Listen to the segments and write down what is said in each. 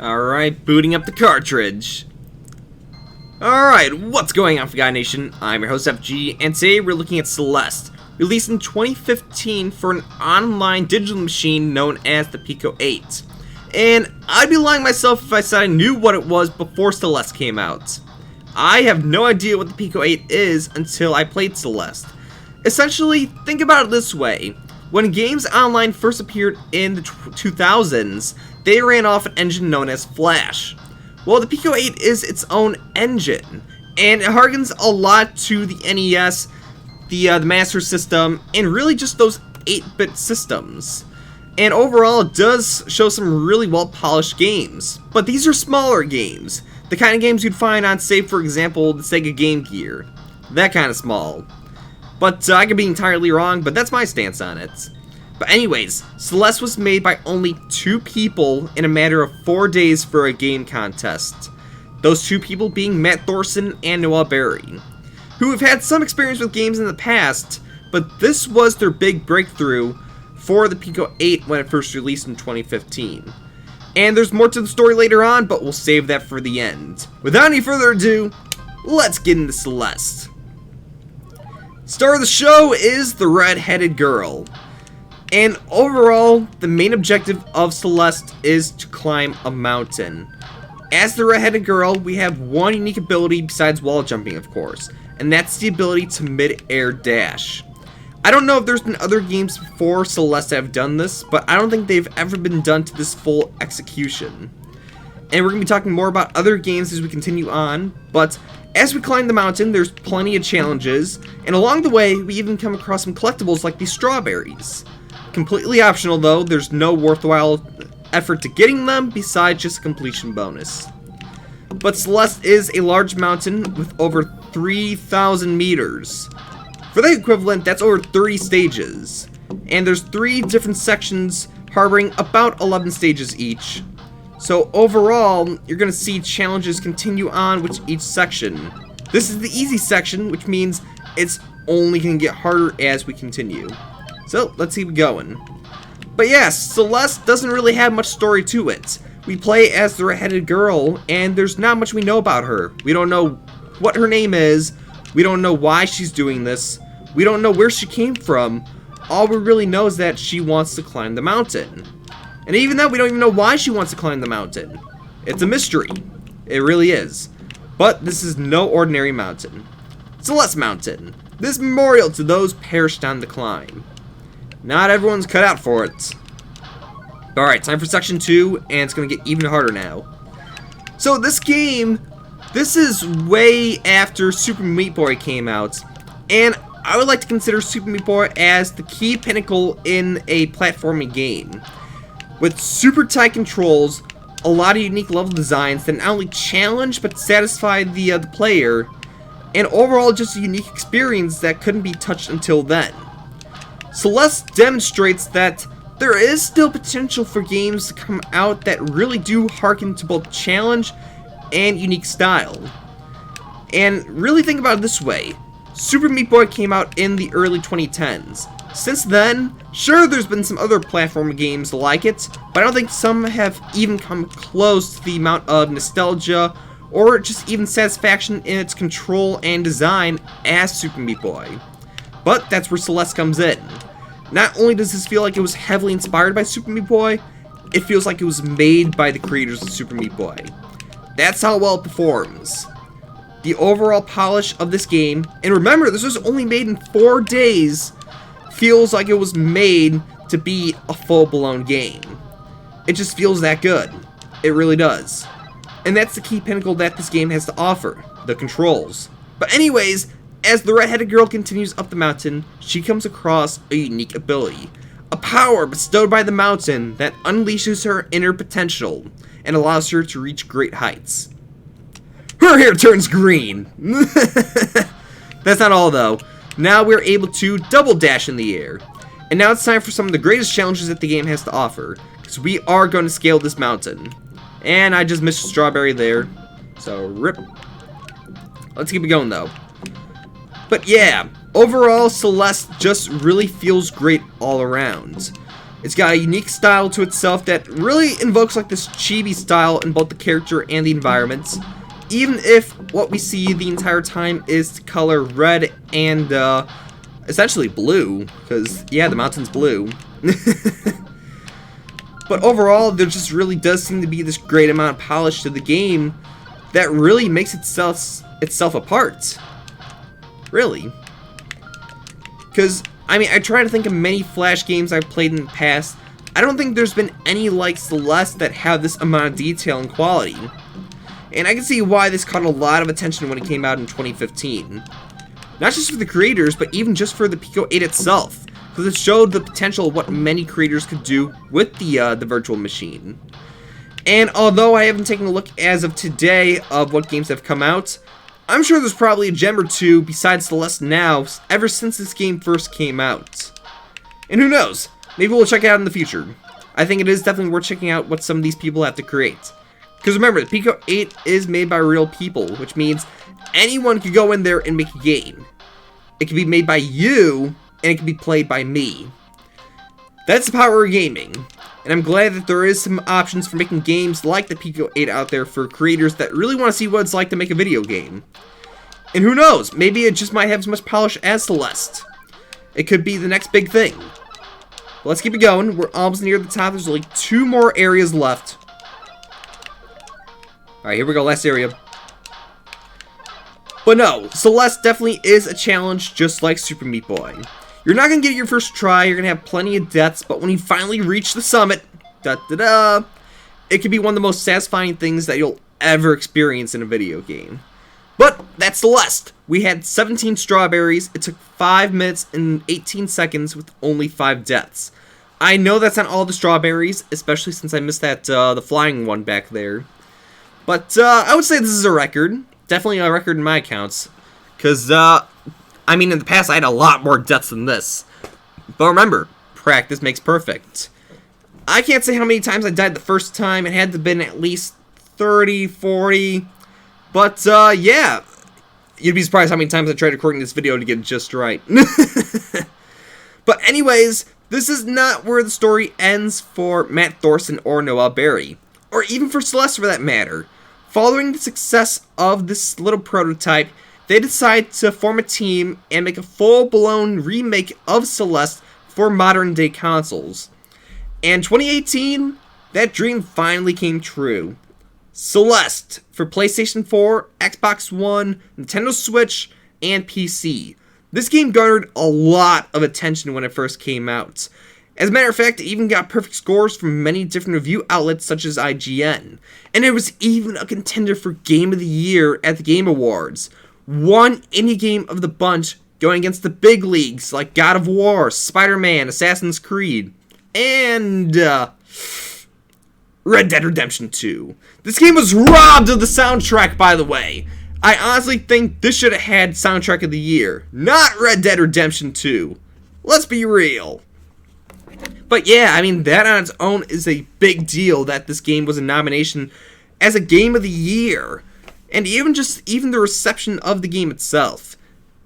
Alright, booting up the cartridge. Alright, what's going on, Guy Nation? I'm your host, FG, and today we're looking at Celeste, released in 2015 for an online digital machine known as the PICO-8. And I'd be lying myself if I said I knew what it was before Celeste came out. I have no idea what the PICO-8 is until I played Celeste. Essentially, think about it this way. When games online first appeared in the 2000s, they ran off an engine known as Flash. Well, the PICO-8 is its own engine, and it harkens a lot to the NES, the Master System, and really just those 8-bit systems. And overall, it does show some really well-polished games. But these are smaller games, the kind of games you'd find on, say, for example, the Sega Game Gear. That kind of small. But I could be entirely wrong, but that's my stance on it. But anyways, Celeste was made by only 2 people in a matter of 4 days for a game contest. Those 2 people being Matt Thorson and Noah Berry, who have had some experience with games in the past, but this was their big breakthrough for the PICO-8 when it first released in 2015. And there's more to the story later on, but we'll save that for the end. Without any further ado, let's get into Celeste. Star of the show is the red-headed girl. And overall, the main objective of Celeste is to climb a mountain. As the red-headed girl, we have one unique ability besides wall jumping, of course, and that's the ability to mid-air dash. I don't know if there's been other games before Celeste that have done this, but I don't think they've ever been done to this full execution. And we're going to be talking more about other games as we continue on, but as we climb the mountain, there's plenty of challenges, and along the way, we even come across some collectibles like these strawberries. Completely optional though, there's no worthwhile effort to getting them besides just a completion bonus. But Celeste is a large mountain with over 3,000 meters. For the equivalent, that's over 30 stages. And there's 3 different sections harboring about 11 stages each. So overall, you're going to see challenges continue on with each section. This is the easy section, which means it's only going to get harder as we continue. So, let's keep going. But yes, Celeste doesn't really have much story to it. We play as the red-headed girl, and there's not much we know about her. We don't know what her name is. We don't know why she's doing this. We don't know where she came from. All we really know is that she wants to climb the mountain. And even that, we don't even know why she wants to climb the mountain. It's a mystery. It really is. But this is no ordinary mountain. Celeste Mountain. This memorial to those perished on the climb. Not everyone's cut out for it. Alright, time for section 2, and it's going to get even harder now. So this game, this is way after Super Meat Boy came out, and I would like to consider Super Meat Boy as the key pinnacle in a platforming game. With super tight controls, a lot of unique level designs that not only challenge but satisfy the player, and overall just a unique experience that couldn't be touched until then. Celeste demonstrates that there is still potential for games to come out that really do harken to both challenge and unique style. And really think about it this way. Super Meat Boy came out in the early 2010s. Since then, sure, there's been some other platform games like it, but I don't think some have even come close to the amount of nostalgia or just even satisfaction in its control and design as Super Meat Boy. But that's where Celeste comes in. Not only does this feel like it was heavily inspired by Super Meat Boy, it feels like it was made by the creators of Super Meat Boy. That's how well it performs. The overall polish of this game, and remember, this was only made in 4 days, feels like it was made to be a full-blown game. It just feels that good. It really does. And that's the key pinnacle that this game has to offer, the controls. But anyways, as the red-headed girl continues up the mountain, she comes across a unique ability. A power bestowed by the mountain that unleashes her inner potential and allows her to reach great heights. Her hair turns green! That's not all though. Now we're able to double dash in the air. And now it's time for some of the greatest challenges that the game has to offer, because we are going to scale this mountain. And I just missed a strawberry there, so rip. Let's keep it going though. But yeah, overall, Celeste just really feels great all around. It's got a unique style to itself that really invokes like this chibi style in both the character and the environments, even if what we see the entire time is the color red and essentially blue, because yeah, the mountain's blue. But overall, there just really does seem to be this great amount of polish to the game that really makes itself apart. Really. Because, I mean, I try to think of many Flash games I've played in the past. I don't think there's been any like Celeste that have this amount of detail and quality. And I can see why this caught a lot of attention when it came out in 2015. Not just for the creators, but even just for the PICO-8 itself. Because it showed the potential of what many creators could do with the virtual machine. And although I haven't taken a look as of today of what games have come out, I'm sure there's probably a gem or two besides Celeste now, ever since this game first came out. And who knows, maybe we'll check it out in the future. I think it is definitely worth checking out what some of these people have to create. Because remember, the PICO-8 is made by real people, which means anyone could go in there and make a game. It can be made by you, and it can be played by me. That's the power of gaming. And I'm glad that there is some options for making games like the PICO-8 out there for creators that really want to see what it's like to make a video game. And who knows, maybe it just might have as much polish as Celeste. It could be the next big thing. But let's keep it going. We're almost near the top. There's only 2 more areas left. Alright, here we go, last area. But no, Celeste definitely is a challenge just like Super Meat Boy. You're not going to get it your first try, you're going to have plenty of deaths, but when you finally reach the summit, it can be one of the most satisfying things that you'll ever experience in a video game. But that's Celeste. We had 17 strawberries, it took 5 minutes and 18 seconds with only 5 deaths. I know that's not all the strawberries, especially since I missed that the flying one back there. But I would say this is a record. Definitely a record in my accounts. Because, I mean, in the past I had a lot more deaths than this. But remember, practice makes perfect. I can't say how many times I died the first time. It had to have been at least 30, 40. But, yeah. You'd be surprised how many times I tried recording this video to get it just right. But anyways, this is not where the story ends for Matt Thorson or Noelle Berry. Or even for Celeste for that matter. Following the success of this little prototype, they decide to form a team and make a full-blown remake of Celeste for modern-day consoles. And 2018, that dream finally came true. Celeste for PlayStation 4, Xbox One, Nintendo Switch, and PC. This game garnered a lot of attention when it first came out. As a matter of fact, it even got perfect scores from many different review outlets such as IGN. And it was even a contender for Game of the Year at the Game Awards. One indie game of the bunch going against the big leagues like God of War, Spider-Man, Assassin's Creed, and Red Dead Redemption 2. This game was robbed of the soundtrack, by the way. I honestly think this should have had Soundtrack of the Year, not Red Dead Redemption 2. Let's be real. But yeah, I mean, that on its own is a big deal that this game was a nomination as a Game of the Year. And even the reception of the game itself.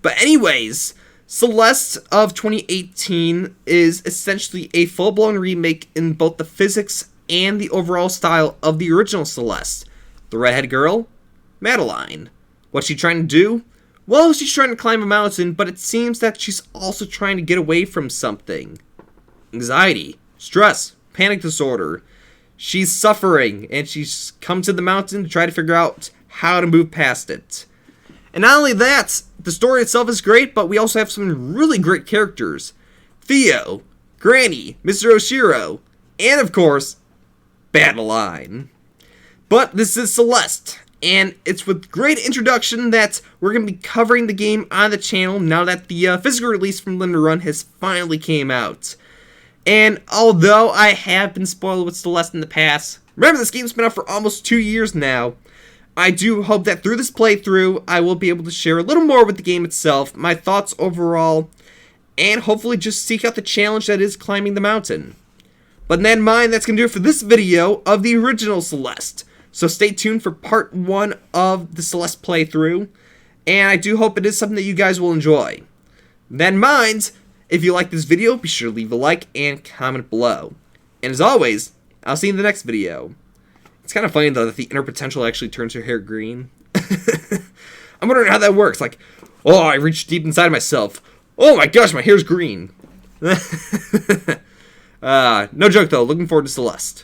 But anyways, Celeste of 2018 is essentially a full-blown remake in both the physics and the overall style of the original Celeste. The redhead girl, Madeline. What's she trying to do? Well, she's trying to climb a mountain, but it seems that she's also trying to get away from something. Anxiety, stress, panic disorder. She's suffering, and she's come to the mountain to try to figure out how to move past it. And not only that, the story itself is great, but we also have some really great characters. Theo, Granny, Mr. Oshiro, and of course, Badeline. But this is Celeste, and it's with great introduction that we're going to be covering the game on the channel now that the physical release from Limited Run has finally came out. And although I have been spoiled with Celeste in the past, remember this game's been out for almost 2 years now, I do hope that through this playthrough, I will be able to share a little more with the game itself, my thoughts overall, and hopefully just seek out the challenge that is climbing the mountain. But in that in mind, that's going to do it for this video of the original Celeste. So stay tuned for part 1 of the Celeste playthrough, and I do hope it is something that you guys will enjoy. With that in mind, If you like this video, be sure to leave a like and comment below. And as always, I'll see you in the next video. It's kind of funny though that the inner potential actually turns her hair green. I'm wondering how that works. Like, oh, I reached deep inside myself. Oh my gosh, my hair's green. No joke though, looking forward to Celeste.